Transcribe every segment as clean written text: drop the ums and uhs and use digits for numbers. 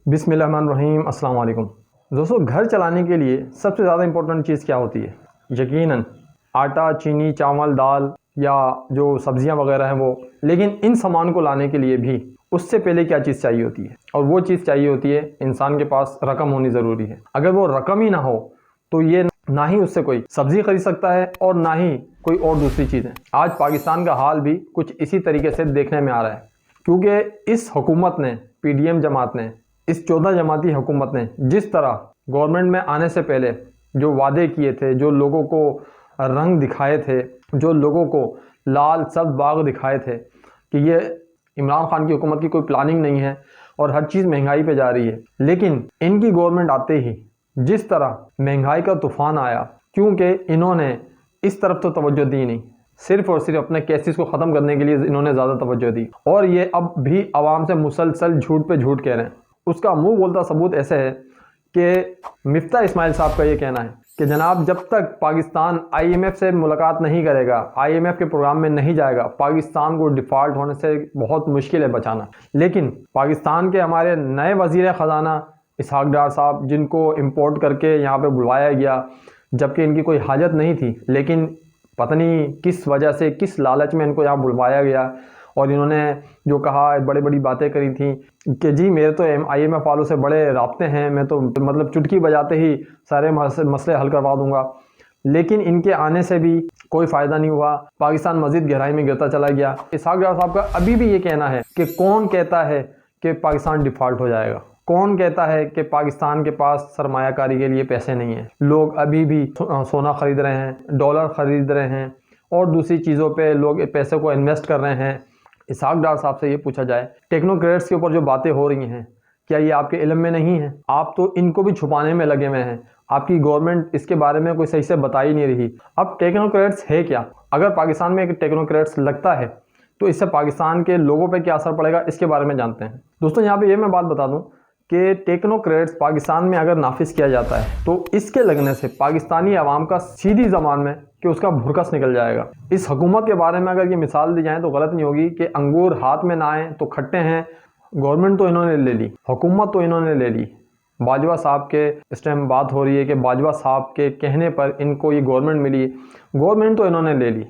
बिस्मिल्लाहिर्रहमानिर्रहीम, अस्सलाम वालेकुम। दोस्तों, घर चलाने के लिए सबसे ज़्यादा इंपॉर्टेंट चीज़ क्या होती है? यकीनन आटा, चीनी, चावल, दाल या जो सब्जियां वगैरह हैं वो। लेकिन इन सामान को लाने के लिए भी उससे पहले क्या चीज़ चाहिए होती है? और वो चीज़ चाहिए होती है इंसान के पास रकम होनी ज़रूरी है। अगर वो रकम ही ना हो तो ये ना ही उससे कोई सब्जी खरीद सकता है और ना ही कोई और दूसरी चीज़ें। आज पाकिस्तान का हाल भी कुछ इसी तरीके से देखने में आ रहा है, क्योंकि इस हुकूमत ने, पीडीएम जमात ने, इस 14 जमाती हुकूमत ने जिस तरह गवर्नमेंट में आने से पहले जो वादे किए थे, जो लोगों को रंग दिखाए थे, जो लोगों को लाल सब्ज बाग दिखाए थे कि ये इमरान खान की हुकूमत की कोई प्लानिंग नहीं है और हर चीज़ महंगाई पे जा रही है। लेकिन इनकी गवर्नमेंट आते ही जिस तरह महंगाई का तूफान आया, क्योंकि इन्होंने इस तरफ तो तवज्जो दी नहीं, सिर्फ और सिर्फ अपने केसेस को ख़त्म करने के लिए इन्होंने ज़्यादा तवज्जो दी और ये अब भी आवाम से मुसलसल झूठ पे झूठ कह रहे हैं। उसका मुंह बोलता सबूत ऐसे है कि मिफ्ता इस्माइल साहब का ये कहना है कि जनाब, जब तक पाकिस्तान आईएमएफ से मुलाकात नहीं करेगा, आईएमएफ के प्रोग्राम में नहीं जाएगा, पाकिस्तान को डिफ़ॉल्ट होने से बहुत मुश्किल है बचाना। लेकिन पाकिस्तान के हमारे नए वज़ीर ख़जाना इसहाक डार साहब, जिनको इम्पोर्ट करके यहाँ पे बुलवाया गया जबकि इनकी कोई हाजत नहीं थी, लेकिन पता नहीं किस वजह से, किस लालच में इनको यहाँ बुलवाया गया और इन्होंने जो कहा, बड़ी बड़ी बातें करी थी कि जी मेरे तो आईएमएफ वालों से बड़े राब्ते हैं, मैं तो मतलब चुटकी बजाते ही सारे मसले हल करवा दूंगा। लेकिन इनके आने से भी कोई फ़ायदा नहीं हुआ, पाकिस्तान मज़ीद गहराई में गिरता चला गया। इसहाक डार साहब का अभी भी ये कहना है कि कौन कहता है कि पाकिस्तान डिफ़ॉल्ट हो जाएगा? कौन कहता है कि पाकिस्तान के पास सरमायाकारी के लिए पैसे नहीं हैं? लोग अभी भी सोना ख़रीद रहे हैं, डॉलर ख़रीद रहे हैं और दूसरी चीज़ों पे लोग पैसे को इन्वेस्ट कर रहे हैं। इसहाक डार साहब से ये पूछा जाए, टेक्नोक्रेट्स के ऊपर जो बातें हो रही हैं, क्या ये आपके इल्म में नहीं है? आप तो इनको भी छुपाने में लगे हुए हैं। आपकी गवर्नमेंट इसके बारे में कोई सही से बता ही नहीं रही। अब टेक्नोक्रेट्स है क्या? अगर पाकिस्तान में एक टेक्नोक्रेट्स लगता है तो इससे पाकिस्तान के लोगों पे क्या असर पड़ेगा, इसके बारे में जानते हैं। दोस्तों, यहाँ पे ये मैं बात बता दूं कि टेक्नोक्रेट्स पाकिस्तान में अगर नाफिज किया जाता है तो इसके लगने से पाकिस्तानी आवाम का सीधी ज़बान में कि उसका भुरकस निकल जाएगा। इस हुकूमत के बारे में अगर ये मिसाल दी जाए तो गलत नहीं होगी कि अंगूर हाथ में ना आए तो खट्टे हैं। गवर्नमेंट तो इन्होंने ले ली, हुकूमत तो इन्होंने ले ली। बाजवा साहब के इस टाइम बात हो रही है कि बाजवा साहब के कहने पर इनको ये गवर्नमेंट मिली, गवर्नमेंट तो इन्होंने ले ली।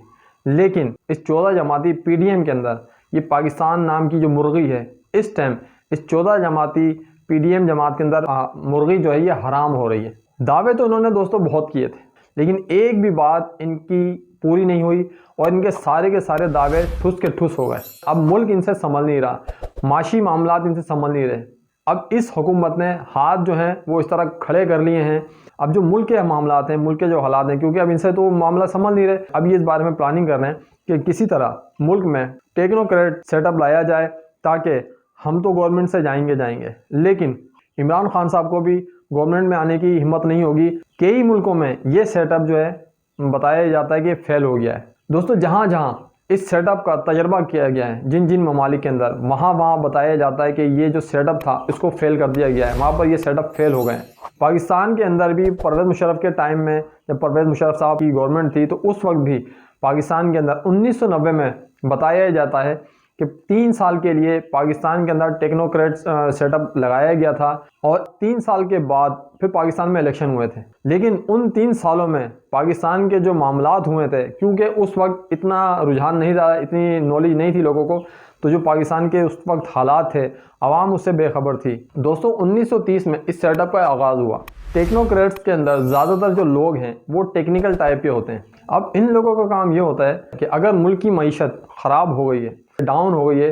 लेकिन इस 14 जमाती पीडीएम के अंदर ये पाकिस्तान नाम की जो मुर्गी है, इस टाइम इस 14 जमाती पीडीएम जमात के अंदर मुर्गी जो है ये हराम हो रही है। दावे तो इन्होंने दोस्तों बहुत किए थे, लेकिन एक भी बात इनकी पूरी नहीं हुई और इनके के सारे दावे ठुस के ठुस हो गए। अब मुल्क इनसे संभल नहीं रहा, माशी मामलात इनसे संभल नहीं रहे। अब इस हुकूमत ने हाथ जो हैं वो इस तरह खड़े कर लिए हैं। अब जो मुल्क के मामलात हैं, मुल्क के जो हालात हैं, क्योंकि अब इनसे तो मामला संभल नहीं रहे, अब ये इस बारे में प्लानिंग कर रहे हैं कि किसी तरह मुल्क में टेक्नोक्रेट सेटअप लाया जाए ताकि हम तो गवर्नमेंट से जाएंगे। लेकिन इमरान खान साहब को भी गवर्नमेंट में आने की हिम्मत नहीं होगी। कई मुल्कों में ये सेटअप जो है बताया जाता है कि फेल हो गया है। दोस्तों, जहाँ जहाँ इस सेटअप का तजर्बा किया गया है, जिन जिन ममालिक के अंदर, वहाँ बताया जाता है कि ये जो सेटअप था इसको फेल कर दिया गया है, वहाँ पर ये सेटअप फेल हो गए हैं। पाकिस्तान के अंदर भी परवेज़ मुशर्रफ के टाइम में, जब परवेज़ मुशर्रफ साहब की गवर्नमेंट थी, तो उस वक्त भी पाकिस्तान के अंदर 1990 में बताया जाता है कि 3 साल के लिए पाकिस्तान के अंदर टेक्नोक्रेट सेटअप लगाया गया था और 3 साल के बाद फिर पाकिस्तान में इलेक्शन हुए थे। लेकिन उन 3 सालों में पाकिस्तान के जो मामलात हुए थे, क्योंकि उस वक्त इतना रुझान नहीं था, इतनी नॉलेज नहीं थी लोगों को, तो जो पाकिस्तान के उस वक्त हालात थे, आवाम उससे बेखबर थी। दोस्तों, 1930 में इस सेटअप का आगाज़ हुआ। टेक्नोक्रेट्स के अंदर ज़्यादातर जो लोग हैं वो टेक्निकल टाइप के होते हैं। अब इन लोगों का काम ये होता है कि अगर मुल्क की मईशत ख़राब हो गई है, डाउन हो गई है,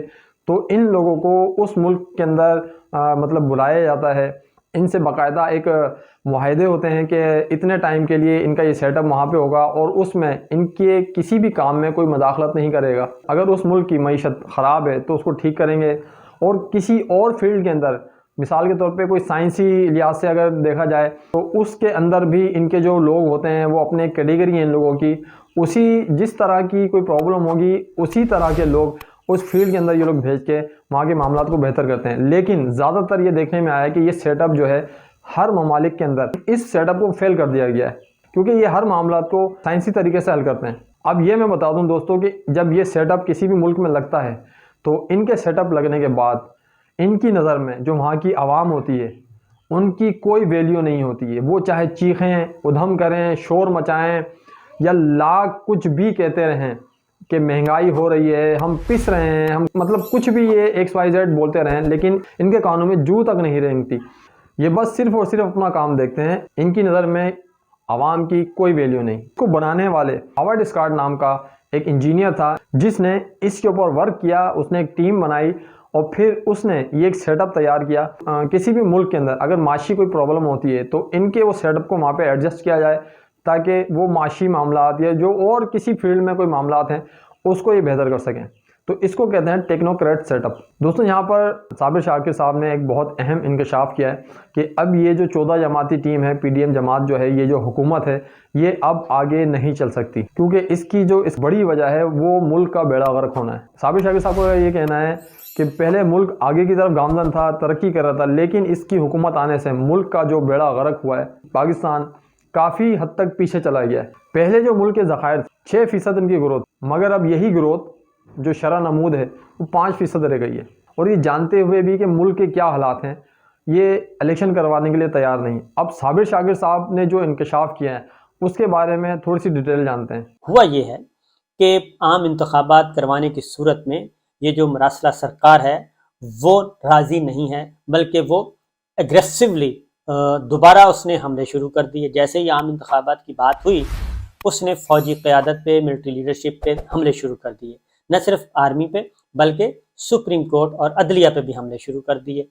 तो इन लोगों को उस मुल्क के अंदर मतलब बुलाया जाता है। इनसे बाकायदा एक मुआहदे होते हैं कि इतने टाइम के लिए इनका ये सेटअप वहाँ पे होगा और उसमें इनके किसी भी काम में कोई मदाखलत नहीं करेगा। अगर उस मुल्क की मईशत ख़राब है तो उसको ठीक करेंगे और किसी और फील्ड के अंदर, मिसाल के तौर पे कोई साइंसी लिहाज से अगर देखा जाए तो उसके अंदर भी इनके जो लोग होते हैं वो अपने कैटेगरी हैं इन लोगों की, उसी जिस तरह की कोई प्रॉब्लम होगी उसी तरह के लोग उस फील्ड के अंदर ये लोग भेज के वहाँ के मामलात को बेहतर करते हैं। लेकिन ज़्यादातर ये देखने में आया है कि ये सेटअप जो है हर ममालिक के अंदर इस सेटअप को फेल कर दिया गया है, क्योंकि ये हर मामलात को साइंसी तरीके से हल करते हैं। अब ये मैं बता दूं दोस्तों कि जब ये सेटअप किसी भी मुल्क में लगता है तो इनके सेटअप लगने के बाद इनकी नज़र में जो वहाँ की आवाम होती है उनकी कोई वैल्यू नहीं होती है। वो चाहे चीखें, उधम करें, शोर मचाएं या लाख कुछ भी कहते रहें कि महंगाई हो रही है, हम पिस रहे हैं, हम मतलब कुछ भी ये XYZ बोलते रहें, लेकिन इनके कानों में जू तक नहीं रेंगती। ये बस सिर्फ और सिर्फ अपना काम देखते हैं। इनकी नज़र में आवाम की कोई वैल्यू नहीं। इसको बनाने वाले हावर्ड स्कॉट नाम का एक इंजीनियर था जिसने इसके ऊपर वर्क किया। उसने एक टीम बनाई और फिर उसने ये एक सेटअप तैयार किया। किसी भी मुल्क के अंदर अगर माशी कोई प्रॉब्लम होती है तो इनके वो सेटअप को वहाँ पे एडजस्ट किया जाए ताकि वो माशी मामलात या जो और किसी फील्ड में कोई मामलात हैं उसको ये बेहतर कर सकें। तो इसको कहते हैं टेक्नोक्रेट सेटअप। दोस्तों, यहाँ पर साबिर शाकिर साहब ने एक बहुत अहम इंकशाफ किया है कि अब ये जो 14 जमाती टीम है, PDM जमात जो है, ये जो हुकूमत है, ये अब आगे नहीं चल सकती, क्योंकि इसकी जो इस बड़ी वजह है वो मुल्क का बेड़ा गर्क होना है। साबिर शाकिर साहब का ये कहना है कि पहले मुल्क आगे की तरफ गामजन था, तरक्की कर रहा था, लेकिन इसकी हुकूमत आने से मुल्क का जो बेड़ा गर्क हुआ है, पाकिस्तान काफ़ी हद तक पीछे चला गया है। पहले जो मुल्क के ज़खायर 6% इनकी ग्रोथ, मगर अब यही ग्रोथ जो शरह नमूद है वो 5% रह गई है। और ये जानते हुए भी कि मुल्क के क्या हालात हैं, ये इलेक्शन करवाने के लिए तैयार नहीं। अब साबिर शाकिर साहब ने जो इंकशाफ किया है उसके बारे में थोड़ी सी डिटेल जानते हैं। हुआ ये है कि आम इंतखाबात करवाने की सूरत में ये जो मरासला सरकार है वो राज़ी नहीं है, बल्कि वो एग्रेसिवली दोबारा उसने हमले शुरू कर दिए। जैसे ही आम इंतखाबात की बात हुई उसने फ़ौजी क़यादत पे, मिलिट्री लीडरशिप पे हमले शुरू कर दिए। न सिर्फ आर्मी पे बल्कि सुप्रीम कोर्ट और अदलिया पे भी हमले शुरू कर दिए।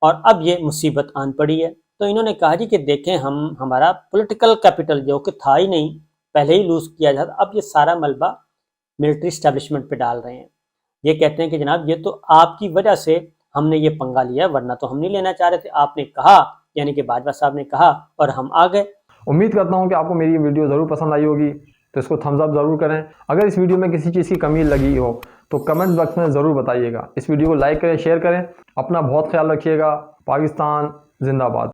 और अब ये मुसीबत आन पड़ी है। तो इन्होंने कहा जी कि देखें, हम हमारा पॉलिटिकल कैपिटल जो कि था ही नहीं, पहले ही लूज़ किया जाता, अब ये सारा मलबा मिलिट्री इस्टेब्लिशमेंट पे डाल रहे हैं। ये कहते हैं कि जनाब ये तो आपकी वजह से हमने ये पंगा लिया, वरना तो हम नहीं लेना चाह रहे थे। आपने कहा, यानी कि बाजवा साहब ने कहा और हम आ गए। उम्मीद करता हूँ कि आपको मेरी वीडियो ज़रूर पसंद आई होगी, तो इसको थम्स अप ज़रूर करें। अगर इस वीडियो में किसी चीज़ की कमी लगी हो तो कमेंट बॉक्स में ज़रूर बताइएगा। इस वीडियो को लाइक करें, शेयर करें। अपना बहुत ख्याल रखिएगा। पाकिस्तान जिंदाबाद।